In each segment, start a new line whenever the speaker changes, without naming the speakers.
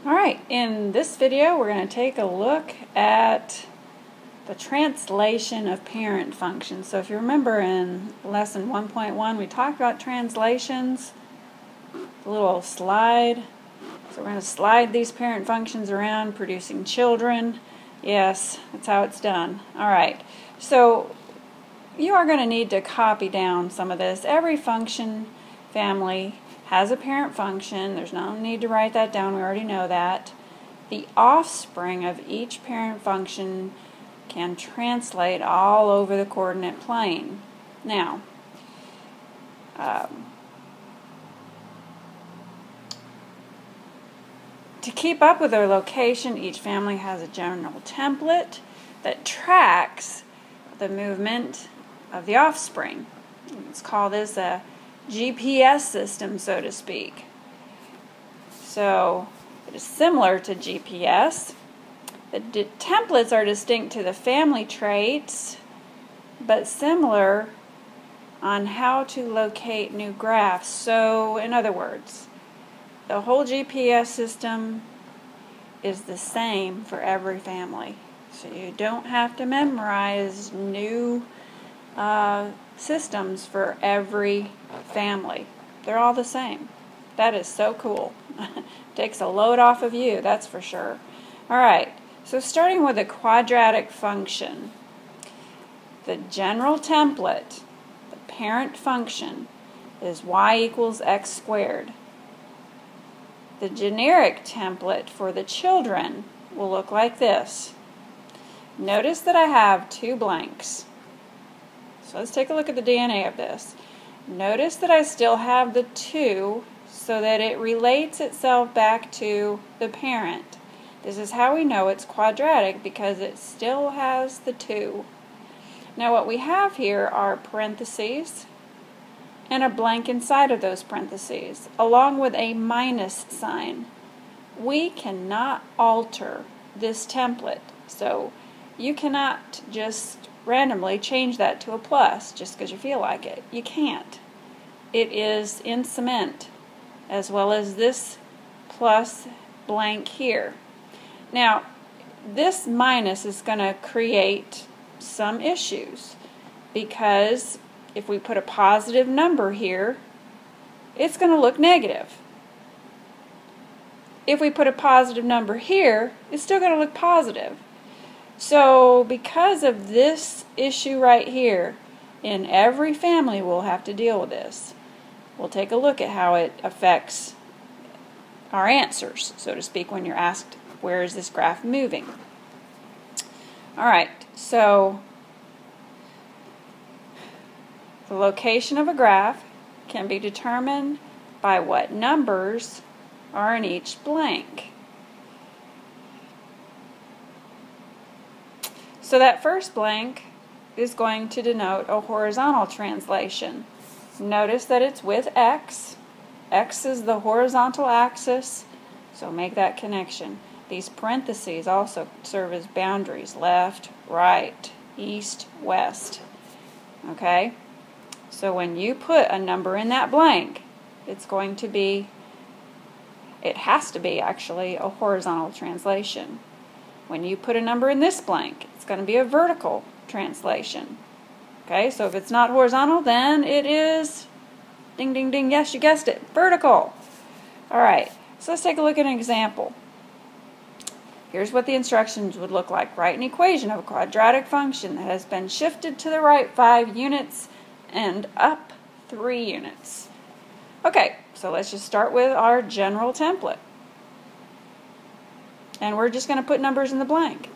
Alright, in this video we're going to take a look at the translation of parent functions. So if you remember in lesson 1.1 we talked about translations, the little slide. So we're going to slide these parent functions around, producing children. Yes, that's how it's done. Alright, so you are going to need to copy down some of this. Every function family has a parent function. There's no need to write that down. We already know that. The offspring of each parent function can translate all over the coordinate plane. Now, to keep up with their location, each family has a general template that tracks the movement of the offspring. Let's call this a GPS system, so to speak. So it is similar to GPS. The templates are distinct to the family traits, but similar on how to locate new graphs. So in other words, the whole GPS system is the same for every family. So you don't have to memorize new systems for every family. They're all the same. That is so cool. Takes a load off of you, that's for sure. Alright, so starting with a quadratic function. The general template, the parent function, is y equals x squared. The generic template for the children will look like this. Notice that I have two blanks. So let's take a look at the DNA of this. Notice that I still have the 2 so that it relates itself back to the parent. This is how we know it's quadratic, because it still has the 2. Now what we have here are parentheses and a blank inside of those parentheses, along with a minus sign. We cannot alter this template, so you cannot just randomly change that to a plus just because you feel like it. You can't. It is in cement, as well as this plus blank here. Now, this minus is going to create some issues, because if we put a positive number here, it's going to look negative. If we put a positive number here, it's still going to look positive. So because of this issue right here, in every family we'll have to deal with this. We'll take a look at how it affects our answers, so to speak, when you're asked, where is this graph moving? Alright, so the location of a graph can be determined by what numbers are in each blank. So that first blank is going to denote a horizontal translation. Notice that it's with x. X is the horizontal axis, so make that connection. These parentheses also serve as boundaries: left, right, east, west. Okay? So when you put a number in that blank, it's going to be, it has to be actually, a horizontal translation. When you put a number in this blank, it's going to be a vertical translation. Okay, so if it's not horizontal, then it is, ding, ding, ding, yes, you guessed it, vertical. Alright, so let's take a look at an example. Here's what the instructions would look like. Write an equation of a quadratic function that has been shifted to the right 5 units and up 3 units. Okay, so let's just start with our general template. And we're just going to put numbers in the blank.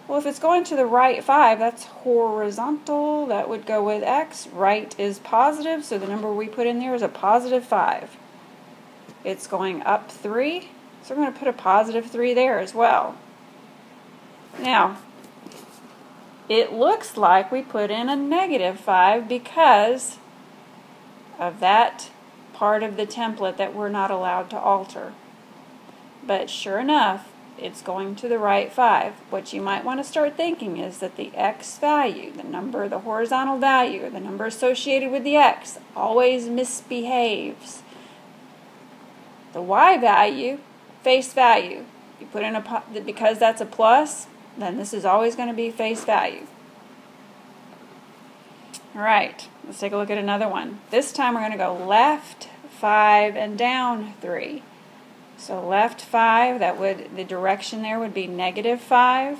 Well, if it's going to the right 5, that's horizontal. That would go with x. Right is positive, so the number we put in there is a positive 5. It's going up 3, so we're going to put a positive 3 there as well. Now, it looks like we put in a negative 5 because of that part of the template that we're not allowed to alter. But sure enough, it's going to the right 5. What you might want to start thinking is that the x value, the number, the horizontal value, the number associated with the x, always misbehaves. The y value face value. You put in because that's a plus, then this is always going to be face value. All right, let's take a look at another one. This time we're going to go left 5 and down 3. So left 5, the direction there would be -5,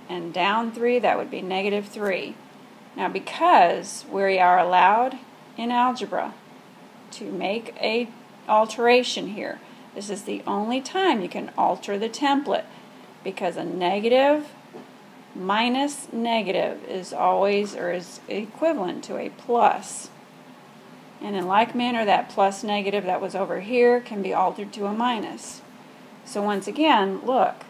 and down 3, that would be -3. Now because we are allowed in algebra to make a alteration here, this is the only time you can alter the template, because a negative minus negative is always, or is equivalent to a plus. And in like manner, that plus negative that was over here can be altered to a minus. So once again, look,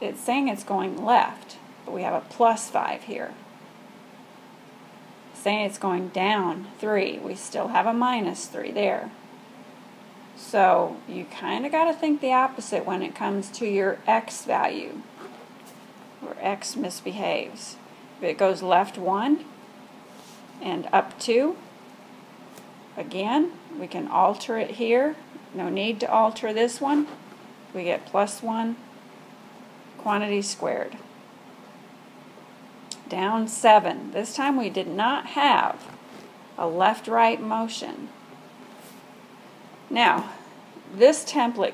it's saying it's going left, but we have a +5 here. Saying it's going down 3, we still have a -3 there. So you kind of got to think the opposite when it comes to your x value, where x misbehaves. If it goes left 1 and up 2, again, we can alter it here. No need to alter this one. We get +1 quantity squared. Down 7. This time we did not have a left-right motion. Now, this template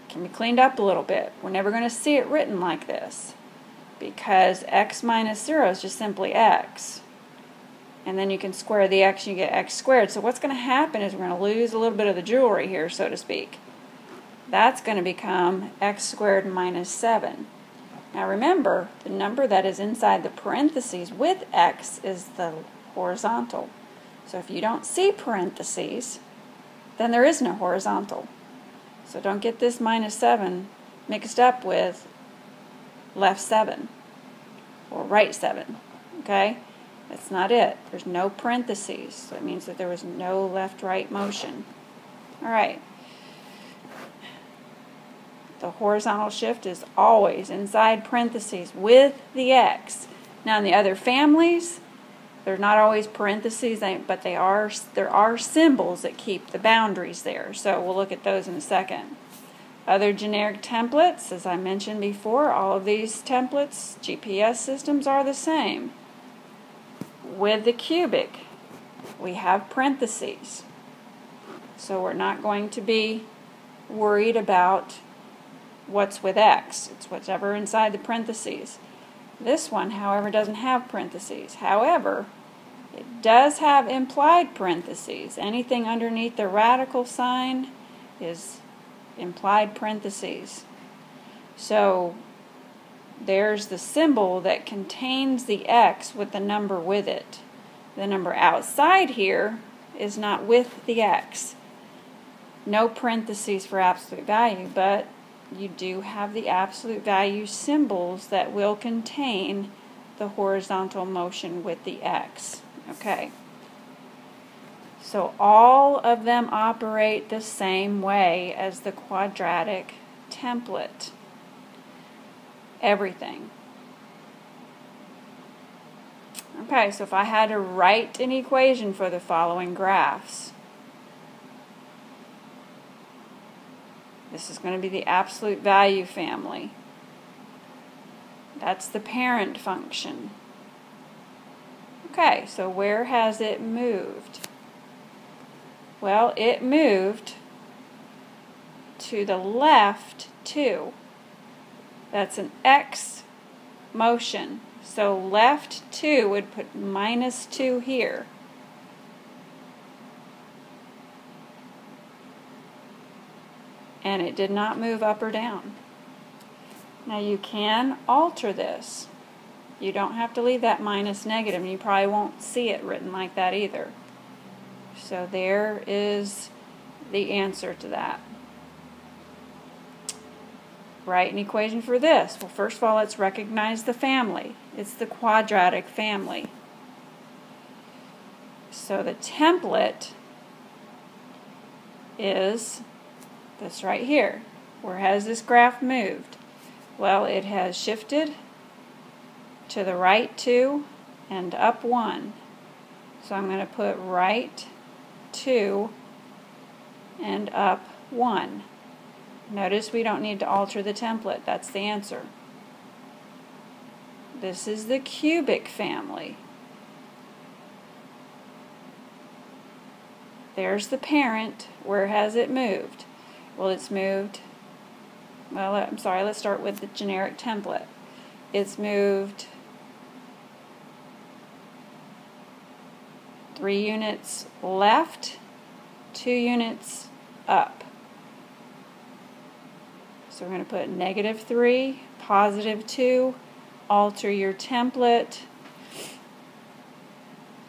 can be cleaned up a little bit. We're never going to see it written like this, because x minus 0 is just simply x. And then you can square the x and you get x squared. So what's going to happen is we're going to lose a little bit of the jewelry here, so to speak. That's going to become x squared minus 7. Now remember, the number that is inside the parentheses with x is the horizontal. So if you don't see parentheses, then there is no horizontal. So don't get this minus 7 mixed up with left 7 or right 7. Okay? That's not it. There's no parentheses. So it means that there was no left-right motion. All right. The horizontal shift is always inside parentheses with the x. Now in the other families, they're not always parentheses, but there are symbols that keep the boundaries there. So we'll look at those in a second. Other generic templates, as I mentioned before, all of these templates, GPS systems, are the same. With the cubic, we have parentheses. So we're not going to be worried about what's with x. It's whatever inside the parentheses. This one, however, doesn't have parentheses. However, it does have implied parentheses. Anything underneath the radical sign is implied parentheses. So there's the symbol that contains the x with the number with it. The number outside here is not with the x. No parentheses for absolute value, but you do have the absolute value symbols that will contain the horizontal motion with the x. Okay. So all of them operate the same way as the quadratic template. Everything. Okay, so if I had to write an equation for the following graphs, this is going to be the absolute value family. That's the parent function. Okay, so where has it moved? Well, it moved to the left 2. That's an x motion. So left 2 would put -2 here. And it did not move up or down. Now you can alter this. You don't have to leave that minus negative, and you probably won't see it written like that either. So there is the answer to that. Write an equation for this. Well, first of all, let's recognize the family. It's the quadratic family. So the template is this right here. Where has this graph moved? Well, it has shifted to the right 2 and up 1. So I'm going to put right 2 and up 1. Notice we don't need to alter the template. That's the answer. This is the cubic family. There's the parent. Where has it moved? Well, it's moved, well, I'm sorry, let's start with the generic template. It's moved 3 units left, 2 units up. So we're going to put -3, +2, alter your template,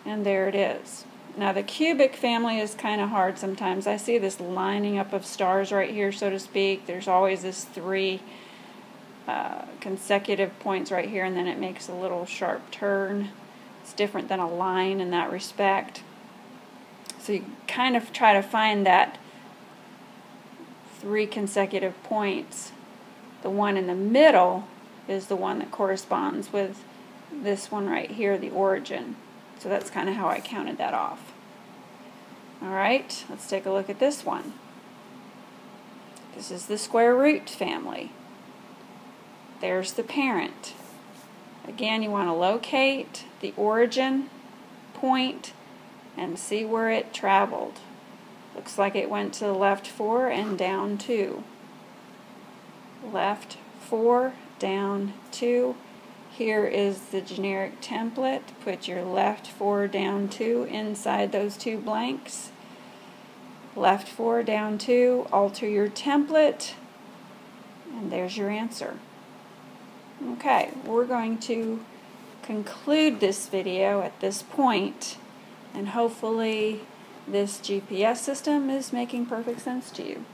and there it is. Now the cubic family is kind of hard sometimes. I see this lining up of stars right here, so to speak. There's always this 3 consecutive points right here, and then it makes a little sharp turn. It's different than a line in that respect. So you kind of try to find that 3 consecutive points. The one in the middle is the one that corresponds with this one right here, the origin. So that's kind of how I counted that off. Alright, let's take a look at this one. This is the square root family. There's the parent. Again, you want to locate the origin point and see where it traveled. Looks like it went to the left 4 and down 2. Left 4, down 2. Here is the generic template. Put your left 4, down 2 inside those 2 blanks. Left 4, down 2. Alter your template. And there's your answer. Okay, we're going to conclude this video at this point, and hopefully this GPS system is making perfect sense to you.